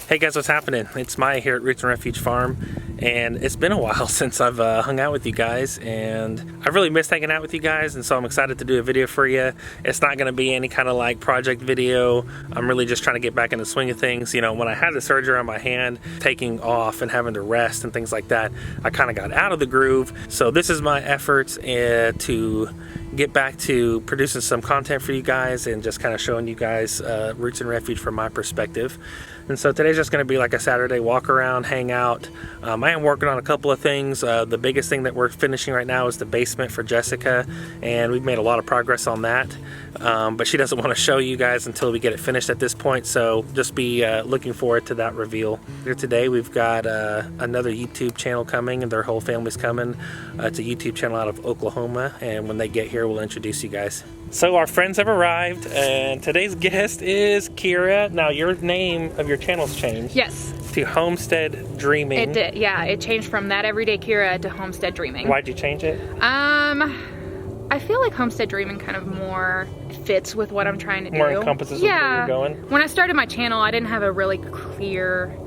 Hey guys, what's happening? It's Miah here at Roots and Refuge Farm, and it's been a while since I've hung out with you guys, and I've really missed hanging out with you guys, and so I'm excited to do a video for you. It's not going to be any kind of like project video. I'm really just trying to get back in the swing of things. You know, when I had the surgery on my hand, taking off and having to rest and things like that, I kind of got out of the groove. So this is my efforts to get back to producing some content for you guys and just kind of showing you guys Roots and Refuge from my perspective. And so today's just going to be like a Saturday walk around, hang out. I am working on a couple of things. The biggest thing that we're finishing right now is the basement for Jessica, and we've made a lot of progress on that. But she doesn't want to show you guys until we get it finished at this point, so just be looking forward to that reveal. Here today we've got another YouTube channel coming, and their whole family's coming. It's a YouTube channel out of Oklahoma, and when they get here we'll introduce you guys. So our friends have arrived, and today's guest is Kira. Now your name of your channel's changed. Yes. To Homestead Dreaming. It did, yeah. It changed from That Everyday Kira to Homestead Dreaming. Why'd you change it? I feel like Homestead Dreaming kind of more fits with what I'm trying to do. More encompasses with where you're going? When I started my channel, I didn't have a really clear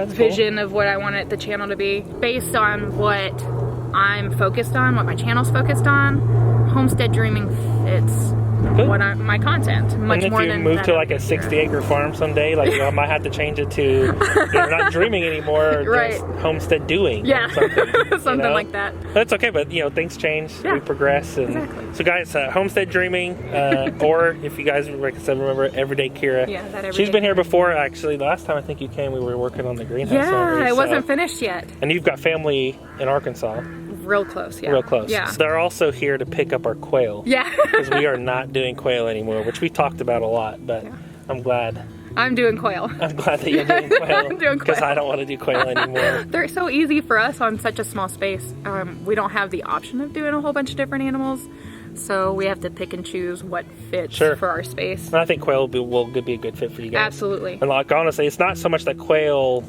vision of what I wanted the channel to be. Based on what I'm focused on, what my channel's focused on, Homestead Dreaming fits what my content much more than. And if you move to like a 60-acre farm someday, like, you know, I might have to change it to you're not dreaming anymore, right? Just Homestead Doing. Yeah, something you know? like that. That's okay, but you know, things change, we progress, and exactly. So guys, Homestead Dreaming, or if you guys, like I said, remember Everyday Kira. Yeah, that everyday. She's been here before. Actually, the last time I think you came, we were working on the greenhouse. Yeah, it wasn't finished yet. And you've got family in Arkansas. Real close, yeah. Real close. Yeah. So they're also here to pick up our quail. Yeah. Because we are not doing quail anymore, which we talked about a lot, but yeah. I'm glad. I'm doing quail. I'm glad that you're doing quail. I'm doing quail. Because I don't want to do quail anymore. They're so easy for us on such a small space. We don't have the option of doing a whole bunch of different animals, so we have to pick and choose what fits for our space. And I think quail will be a good fit for you guys. Absolutely. And like, honestly, it's not so much that quail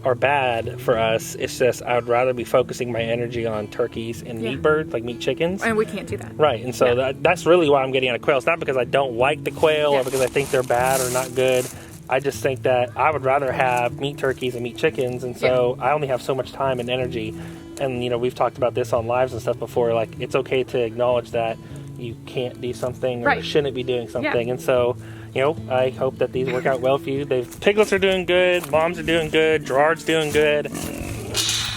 are bad for us. It's just I would rather be focusing my energy on turkeys and meat birds, like meat chickens. And we can't do that. Right, and so that's really why I'm getting out of quail. It's not because I don't like the quail or because I think they're bad or not good. I just think that I would rather have meat turkeys and meat chickens, and so I only have so much time and energy. And you know, we've talked about this on lives and stuff before, like it's okay to acknowledge that you can't do something or shouldn't be doing something. And so, you know, I hope that these work out well for you. Piglets are doing good, moms are doing good, Gerard's doing good.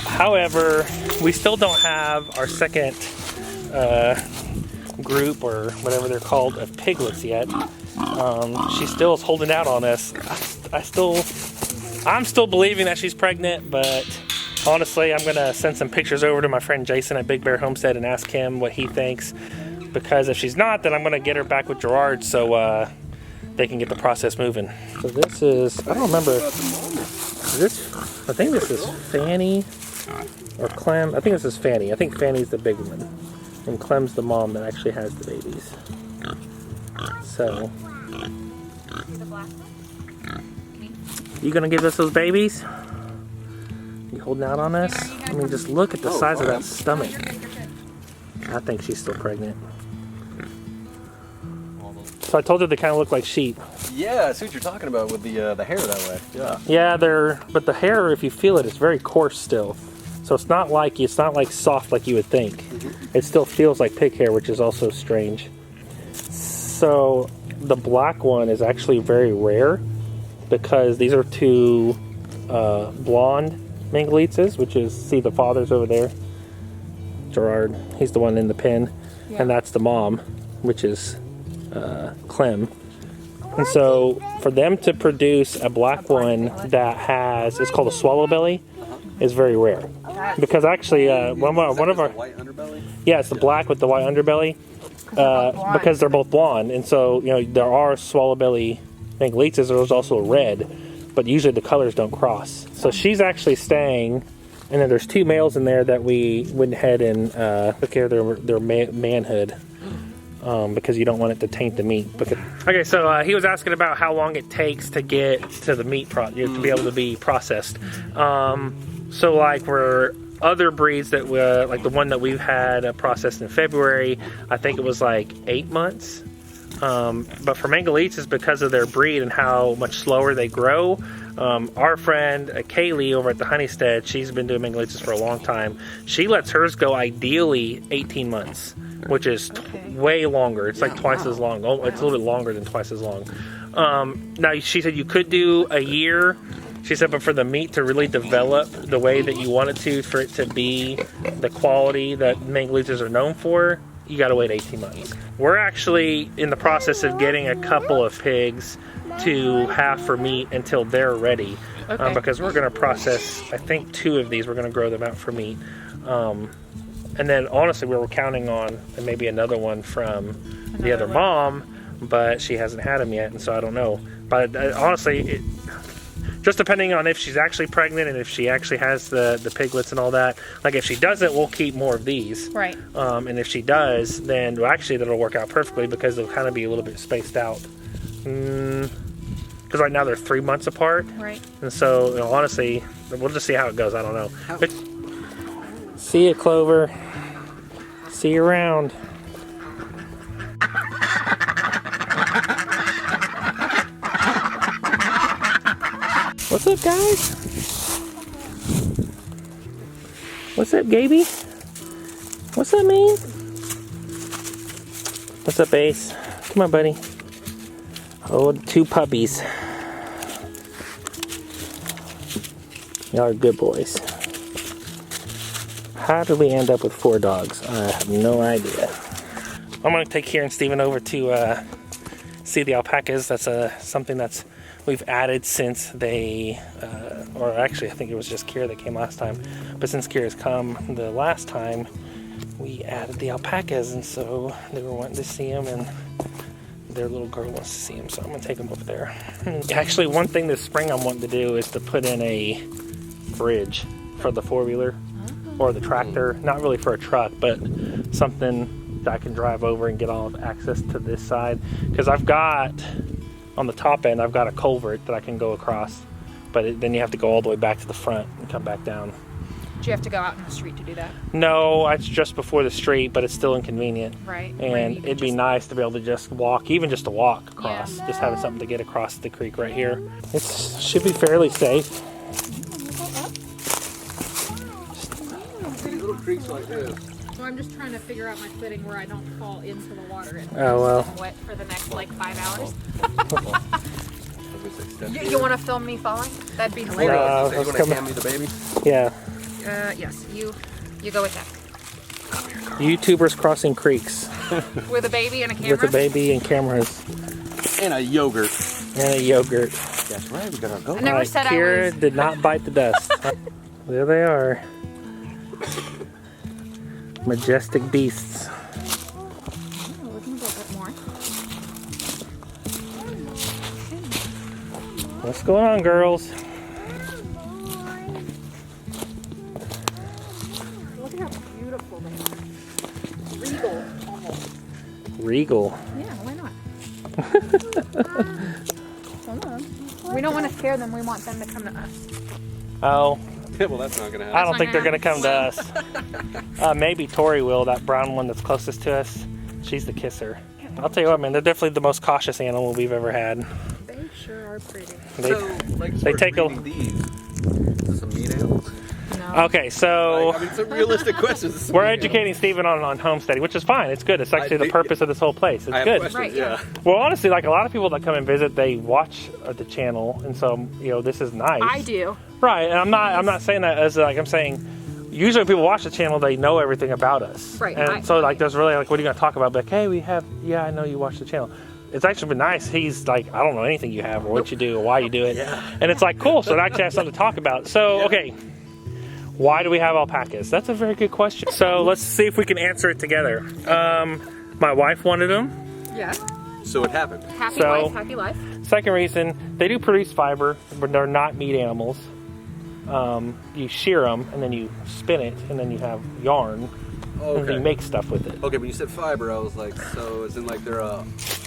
However, we still don't have our second group or whatever they're called of piglets yet. She still is holding out on us. I'm still believing that she's pregnant, but honestly, I'm gonna send some pictures over to my friend Jason at Big Bear Homestead and ask him what he thinks. Because if she's not, then I'm gonna get her back with Gerard so they can get the process moving. So this is, I don't remember, I think this is Fanny or Clem. I think this is Fanny. I think Fanny's the big one. And Clem's the mom that actually has the babies. So, you gonna give us those babies? You holding out on us? I mean, just look at the size of that stomach. I think she's still pregnant. So I told her they kind of look like sheep. Yeah, I see what you're talking about with the hair that way. Yeah. Yeah, but the hair, if you feel it, it's very coarse still. So it's not like soft like you would think. It still feels like pig hair, which is also strange. So the black one is actually very rare because these are two blonde Mangalitzes, which is, see the father's over there, Gerard. He's the one in the pen, and that's the mom, which is Clem. And so for them to produce a black one that has, it's called a swallow belly, is very rare. Because actually one of our white underbelly? Yeah, it's the black with the white underbelly. Because they're both blonde, and so you know there are swallow belly Mangalitzes. There's also a red, but usually the colors don't cross. So she's actually staying, and then there's two males in there that we went ahead and took care of their manhood. Because you don't want it to taint the meat. Okay, so he was asking about how long it takes to get to the meat to be able to be processed. So like we're other breeds that like the one that we've had processed in February, I think it was like 8 months. But for Mangalitzes, because of their breed and how much slower they grow, Our friend Kaylee over at the Homestead, she's been doing Mangalitas for a long time. She lets hers go ideally 18 months, which is way longer. It's like twice as long. Oh, it's a little bit longer than twice as long. Now, she said you could do a year. She said, but for the meat to really develop the way that you want it to, for it to be the quality that Mangalitas are known for, you gotta wait 18 months. We're actually in the process of getting a couple of pigs to have for meat until they're ready. Because we're gonna process, I think 2 of these, we're gonna grow them out for meat. And then honestly, we were counting on maybe another one from the other mom, but she hasn't had them yet, and so I don't know. But honestly, just depending on if she's actually pregnant and if she actually has the piglets and all that. Like if she doesn't, we'll keep more of these. Right. And if she does, then well, actually that'll work out perfectly because they'll kind of be a little bit spaced out. Because right now they're 3 months apart. Right. And so, you know, honestly, we'll just see how it goes. I don't know. But, see you, Clover. See you around. What's up, guys? What's up, Gaby? What's up, man? What's up, Ace? Come on, buddy. Oh, 2 puppies. Y'all are good boys. How did we end up with 4 dogs? I have no idea. I'm gonna take Kira and Steven over to see the alpacas. That's something that's we've added since they, or actually I think it was just Kira that came last time, but since Kira's come the last time, we added the alpacas, and so they were wanting to see them, and their little girl wants to see them, so I'm going to take them over there. Actually, one thing this spring I'm wanting to do is to put in a bridge for the 4-wheeler or the tractor, not really for a truck, but something that I can drive over and get all of access to this side, because I've got on the top end, I've got a culvert that I can go across, but then you have to go all the way back to the front and come back down. Do you have to go out in the street to do that? No, it's just before the street, but it's still inconvenient. Right. And it'd be nice to be able to just walk, even just to walk across, just having something to get across the creek right here. It should be fairly safe. These little creeks like this. So I'm just trying to figure out my footing where I don't fall into the water and I'm wet for the next like 5 hours. You want to film me falling? That'd be hilarious. Are you going to hand me the baby? Yeah. Yes, you go with that. YouTubers crossing creeks. With a baby and a camera? With a baby and cameras. And a yogurt. And a yogurt. That's right, we're going to go. I never said Kira I was... did not bite the dust. There they are. Majestic beasts. Oh, we can go a bit more. What's going on, girls? Look at how beautiful they are. Regal, almost. Regal. Yeah, why not? Come on. We don't want to scare them. We want them to come to us. Oh. Well, that's not going to happen. I don't think they're going to come to us. Maybe Tori will, that brown one that's closest to us. She's the kisser. I'll tell you what, man, they're definitely the most cautious animal we've ever had. They sure are pretty. They take a... These. Is this some meat animals? No. Okay, so... I mean, it's a realistic question. We're educating Steven on homesteading, which is fine. It's good. It's actually the purpose of this whole place. It's good. Right, yeah. Well, honestly, like a lot of people that come and visit, they watch the channel, and so, you know, this is nice. I do. Right, and I'm not saying that as like, I'm saying, usually when people watch the channel, they know everything about us. Right. And so like, there's really like, what are you going to talk about? Like, hey, we have, yeah, I know you watch the channel. It's actually been nice. He's like, I don't know anything you have or what you do or why you do it. Yeah. And it's like, cool, so I actually have something to talk about. So, okay, why do we have alpacas? That's a very good question. So let's see if we can answer it together. My wife wanted them. Yeah. So it happened. Happy wife, happy life. Second reason, they do produce fiber, but they're not meat animals. You shear them and then you spin it and then you have yarn and you make stuff with it. Okay, when you said fiber, I was like, so is it like they're a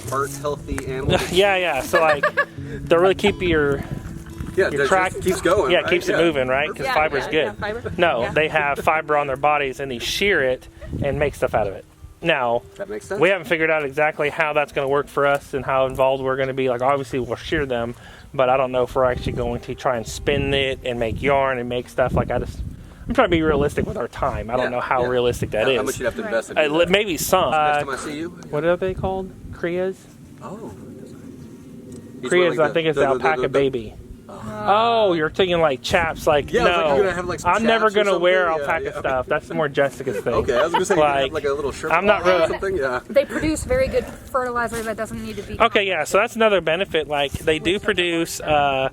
heart healthy animal? Yeah. So like, they'll really keep your track keeps going. Yeah, right? keeps it moving, right? Because fiber's good. Fiber. No, they have fiber on their bodies and they shear it and make stuff out of it. Now, that makes sense. We haven't figured out exactly how that's going to work for us and how involved we're going to be. Like, obviously, we'll shear them, but I don't know if we're actually going to try and spin it and make yarn and make stuff. Like I'm trying to be realistic with our time. I don't know how realistic that is. How much you have to invest in that? Maybe some. Next time I see you. What are they called? Krias? Oh. Krias, I think it's the alpaca baby. Oh, you're thinking like chaps, like no. Like you're gonna have like some I'm never gonna wear yeah, alpaca stuff. That's more Jessica's thing. Okay, I was gonna say like, like a little shirt. I'm not really. Or something. Yeah. They produce very good fertilizer that doesn't need to be. Okay, yeah. So that's another benefit. Like they do produce what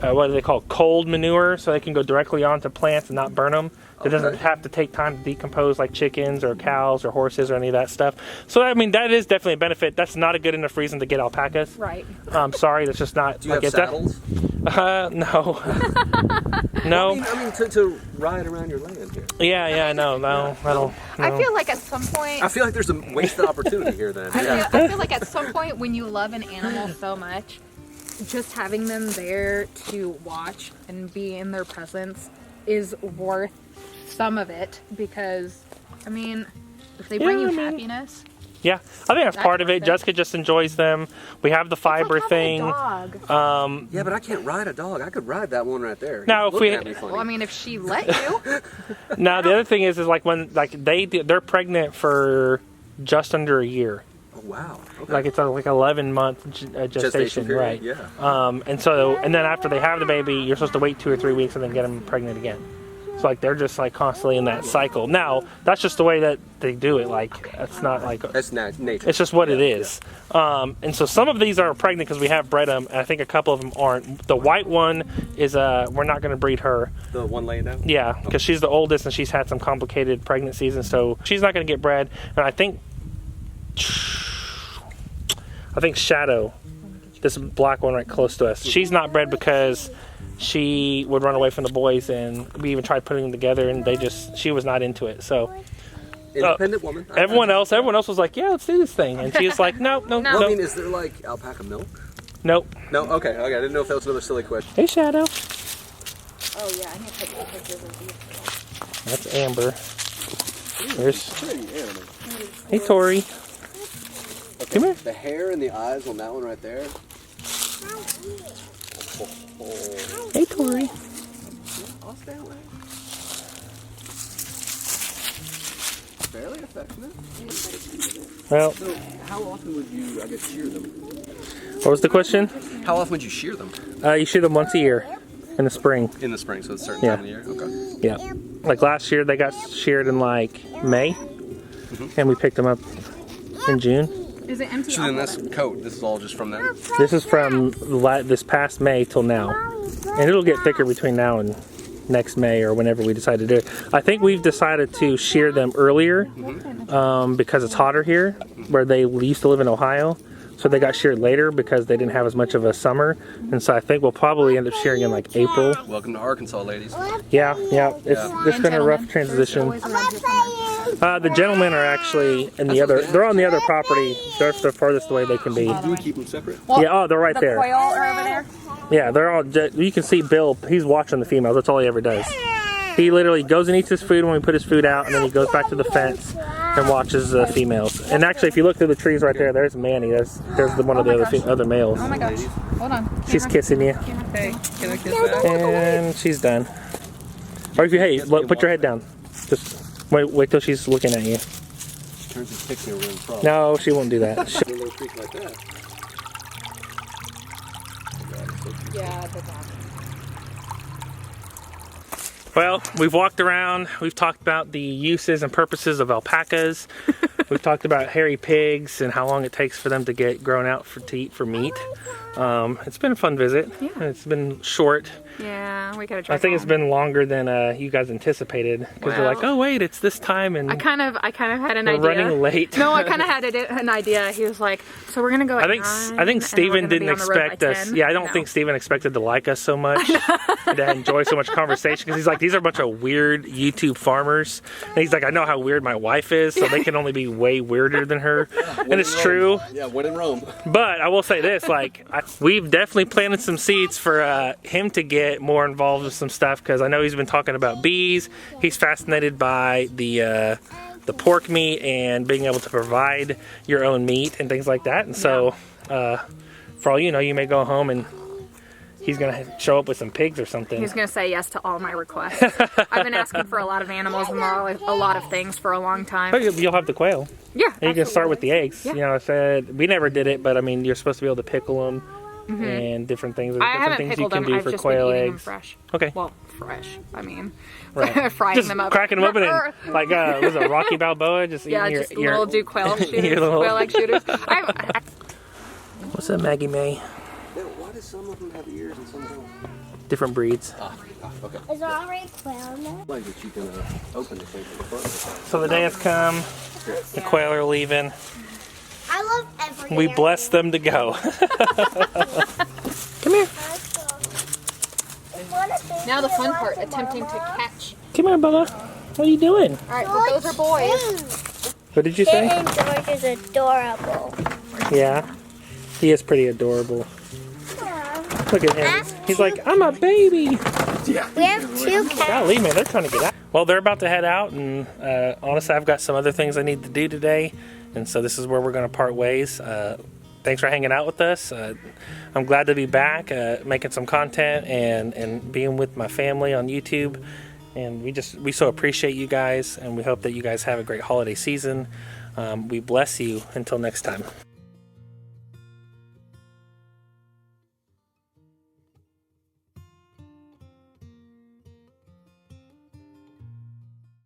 do they call cold manure, so they can go directly onto plants and not burn them. It doesn't have to take time to decompose like chickens or cows or horses or any of that stuff. So I mean that is definitely a benefit. That's not a good enough reason to get alpacas. Right. I'm sorry, that's just not. Do you have saddles? No. No. I mean to ride around your land here. Yeah, no, I don't. No. I feel like at some point. I feel like there's a wasted opportunity here then. I feel like at some point when you love an animal so much, just having them there to watch and be in their presence is worth some of it, because I mean if they bring you happiness. Yeah, I think that's part of it. worth it. Jessica just enjoys them. We have the fiber It's like thing. having a dog. Yeah, but I can't ride a dog. I could ride that one right there. Now, if Look we- at me funny. Well, I mean, if she let you. Now the other thing is like when like they're pregnant for just under a year. Oh wow. Okay. Like it's like 11-month gestation, period, right? Yeah. And then after they have the baby, you're supposed to wait 2 or 3 weeks and then get them pregnant again. So like they're just like constantly in that cycle. Now that's just the way that they do it. Like it's not like That's nature. it's just what it is. And so some of these are pregnant because we have bred them. And I think a couple of them aren't. The white one is we're not going to breed her. The one laying down? Yeah, because she's the oldest and she's had some complicated pregnancies, and so she's not going to get bred. And I think Shadow, this black one right close to us, she's not bred because she would run away from the boys, and we even tried putting them together, and she was not into it. So Independent woman. everyone else was like, yeah, let's do this thing, and she was like, no. I mean, is there like alpaca milk? Nope. No. Okay. I didn't know if that was another silly question. Hey, Shadow. Oh yeah, I need to take pictures of these. That's Amber. There's. Pretty animal. Hey, Tori. Okay. Come here. The hair and the eyes on that one right there. Hey, Tori. I'll stay away. Fairly affectionate. Well, So, how often would you, shear them? what was the question? How often would you shear them? You shoot them once a year in the spring. In the spring, so it's a certain Yeah. time of the year. Okay. Yeah. Like last year, they got sheared in like May, and we picked them up in June. Is it empty? So then this coat, this is all just from them? This is from this past May till now, and it'll get thicker between now and next May or whenever we decide to do it. I think we've decided to shear them earlier because it's hotter here, where they used to live in Ohio. So they got sheared later because they didn't have as much of a summer, and so I think we'll probably end up shearing in like April. Welcome to Arkansas, ladies. Yeah. It's been a rough transition. The gentlemen are actually in the other. They're on the other property. They're the farthest away they can be. Do we keep them separate? Yeah. Oh, they're right The there. quail are over there. Yeah, they're all. You can see Bill. He's watching the females. That's all he ever does. He literally goes and eats his food when we put his food out, and then he goes back to the fence and watches the females. And actually, if you look through the trees right there, there's Manny. There's one of the other males. Oh my gosh. Hold on. She's kissing you, Hey, can I kiss that? and she's done. Or if you look, put your head down. Just wait till she's looking at you. Turns and kicks me over in front. No, she won't do that. A little freak like that. Yeah, the dog. Well, we've walked around. We've talked about the uses and purposes of alpacas. We've talked about hairy pigs and how long it takes for them to get grown out to eat for meat. It's been a fun visit. Yeah. It's been short. Yeah, we gotta try. I think it's been longer than you guys anticipated, because you're like, oh wait, it's this time, and I kind of had an we're idea. running late. No, I kind of had an idea. He was like, so we're gonna go. At I think 9, I think and then we're Steven gonna be didn't on the road by expect us. 10. Yeah, I don't No. think Steven expected to like us so much, and to enjoy so much conversation, because he's like, these are a bunch of weird YouTube farmers, and he's like, I know how weird my wife is, so they can only be way weirder than her, and it's true. Yeah, when in Rome. But I will say this, like, we've definitely planted some seeds for him to get more involved with some stuff, because I know he's been talking about bees. He's fascinated by the pork meat and being able to provide your own meat and things like that. And so, for all you know, you may go home and he's gonna show up with some pigs or something. He's gonna say yes to all my requests. I've been asking for a lot of animals and a lot of things for a long time. Oh, you'll have the quail. Yeah, and you can start with the eggs. Yeah. You know, I said we never did it, but I mean, you're supposed to be able to pickle them and different things. I haven't things pickled you can them. do I've for just quail been eating eggs. them fresh. Okay. Well, fresh. I mean, Right. frying Just them up, cracking them open and like was it Rocky Balboa? Just yeah, eating just your little do quail shooters, little... quail egg shooters. What's that, Maggie May? Yeah, why do some of them have ears and some don't? Different breeds. Okay. Is there already quail in there? Like that you can open the thing from the front. So the day has come. The quail are leaving. I love every We bless them to go. Come here. Now the fun part, attempting to catch. Come here, Bubba. What are you doing? All right, well, those are boys. What did you say? And George is adorable. Yeah. He is pretty adorable. Look at him. He's like, I'm a baby. We have 2 cats. Golly, man, they're trying to get out. Well, they're about to head out, and honestly, I've got some other things I need to do today, and so this is where we're going to part ways. Thanks for hanging out with us. I'm glad to be back, making some content and being with my family on YouTube. And we so appreciate you guys, and we hope that you guys have a great holiday season. We bless you. Until next time.